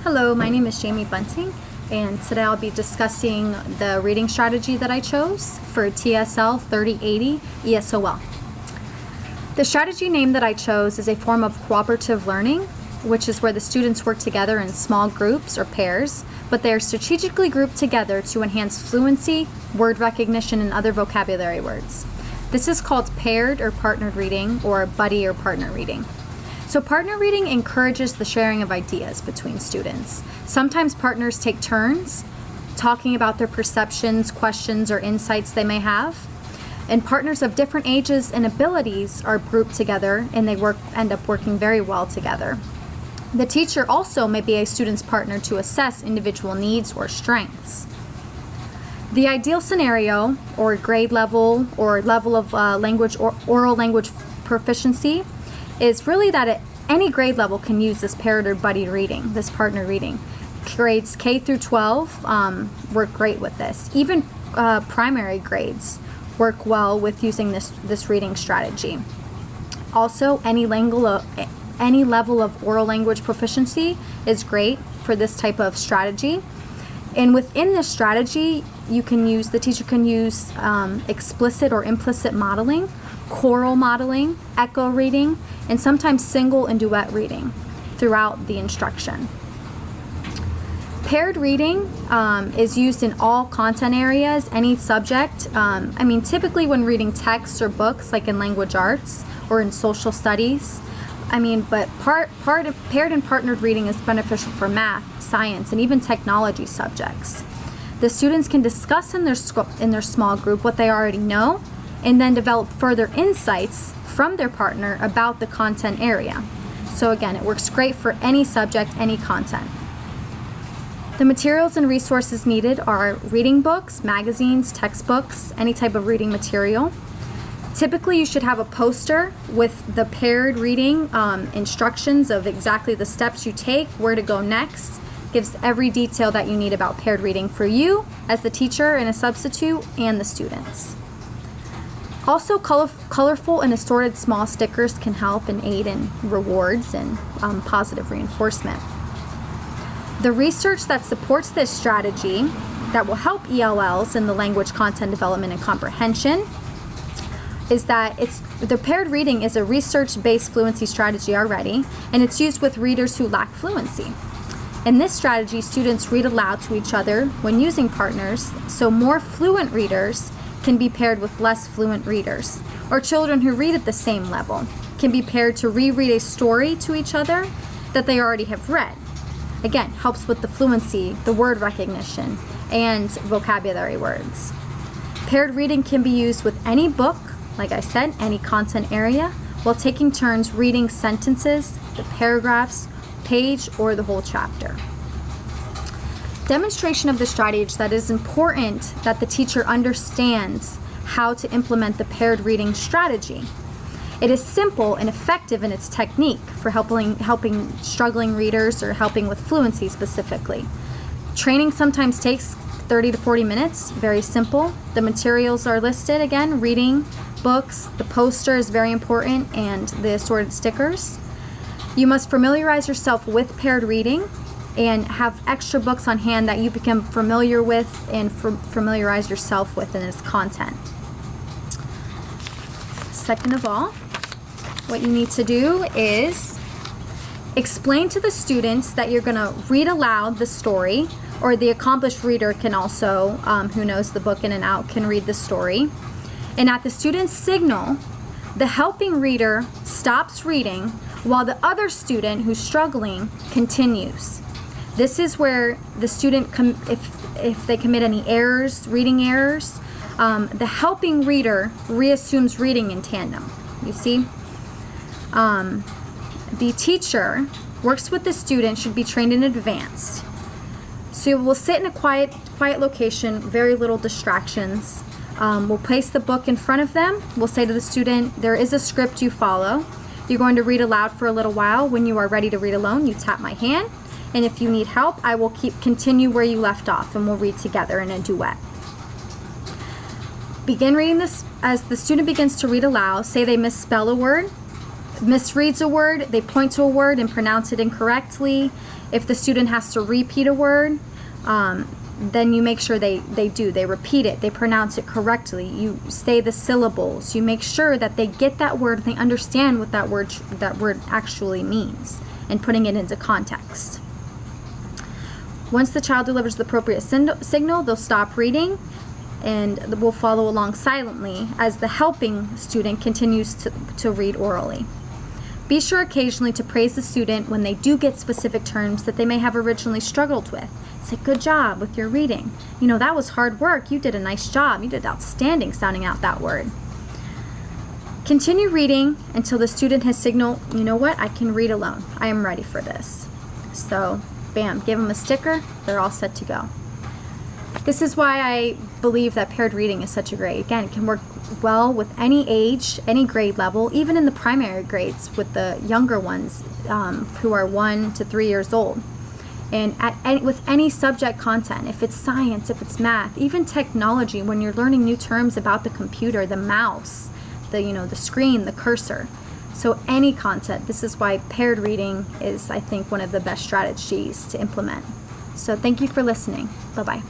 Hello, my name is Jamie Bunting, and today I'll be discussing the reading strategy that I chose for TSL 3080 ESOL. The strategy name that I chose is a form of cooperative learning, which is where the students work together in small groups or pairs, but they are strategically grouped together to enhance fluency, word recognition, and other vocabulary words. This is called paired or partnered reading, or buddy or partner reading. So partner reading encourages the sharing of ideas between students. Sometimes partners take turns talking about their perceptions, questions, or insights they may have. And partners of different ages and abilities are grouped together, and they end up working very well together. The teacher also may be a student's partner to assess individual needs or strengths. The ideal scenario, or grade level, or level of language or oral language proficiency, is really that any grade level can use this paired or buddy reading, this partner reading. Grades K through 12 work great with this. Even primary grades work well with using this reading strategy. Also, any level of oral language proficiency is great for this type of strategy. And within this strategy, the teacher can use explicit or implicit modeling, choral modeling, echo reading, and sometimes single and duet reading throughout the instruction. Paired reading is used in all content areas, any subject. Typically when reading texts or books, like in language arts or in social studies. But paired and partnered reading is beneficial for math, science, and even technology subjects. The students can discuss in their small group what they already know, and then develop further insights from their partner about the content area. So again, it works great for any subject, any content. The materials and resources needed are reading books, magazines, textbooks, any type of reading material. Typically, you should have a poster with the paired reading instructions of exactly the steps you take, where to go next. Gives every detail that you need about paired reading for you as the teacher and a substitute and the students. Also, colorful and assorted small stickers can help and aid in rewards and positive reinforcement. The research that supports this strategy that will help ELLs in the language content development and comprehension is that the paired reading is a research-based fluency strategy already, and it's used with readers who lack fluency. In this strategy, students read aloud to each other when using partners, so more fluent readers can be paired with less fluent readers, or children who read at the same level can be paired to reread a story to each other that they already have read. Again, helps with the fluency, the word recognition, and vocabulary words. Paired reading can be used with any book, like I said, any content area, while taking turns reading sentences, the paragraphs, page, or the whole chapter. Demonstration of the strategy that is important that the teacher understands how to implement the paired reading strategy. It is simple and effective in its technique for helping struggling readers or helping with fluency specifically. Training sometimes takes 30 to 40 minutes, very simple. The materials are listed again, reading, books, the poster is very important, and the assorted stickers. You must familiarize yourself with paired reading and have extra books on hand that you become familiar with and familiarize yourself with in its content. Second of all, what you need to do is explain to the students that you're going to read aloud the story, or the accomplished reader can also, who knows the book in and out, can read the story. And at the student's signal, the helping reader stops reading while the other student who's struggling continues. This is where the student, if they commit any errors, reading errors, the helping reader reassumes reading in tandem. You see? The teacher works with the student, should be trained in advance. So we'll sit in a quiet location, very little distractions. We'll place the book in front of them. We'll say to the student, there is a script you follow. You're going to read aloud for a little while. When you are ready to read alone, you tap my hand. And if you need help, I will continue where you left off, and we'll read together in a duet. Begin reading this. As the student begins to read aloud, say they misspell a word, misreads a word, they point to a word and pronounce it incorrectly. If the student has to repeat a word, then you make sure they repeat it, they pronounce it correctly, you say the syllables, you make sure that they get that word, they understand what that word actually means, and putting it into context. Once the child delivers the appropriate signal, they'll stop reading and will follow along silently as the helping student continues to read orally. Be sure occasionally to praise the student when they do get specific terms that they may have originally struggled with. Say, good job with your reading. You know, that was hard work. You did a nice job. You did outstanding sounding out that word. Continue reading until the student has signaled, you know what, I can read alone. I am ready for this. So, bam, give them a sticker. They're all set to go. This is why I believe that paired reading is such a great, again, it can work well with any age, any grade level, even in the primary grades with the younger ones who are 1 to 3 years old. And with any subject content, if it's science, if it's math, even technology, when you're learning new terms about the computer, the mouse, the screen, the cursor. So any content, this is why paired reading is, I think, one of the best strategies to implement. So thank you for listening. Bye-bye.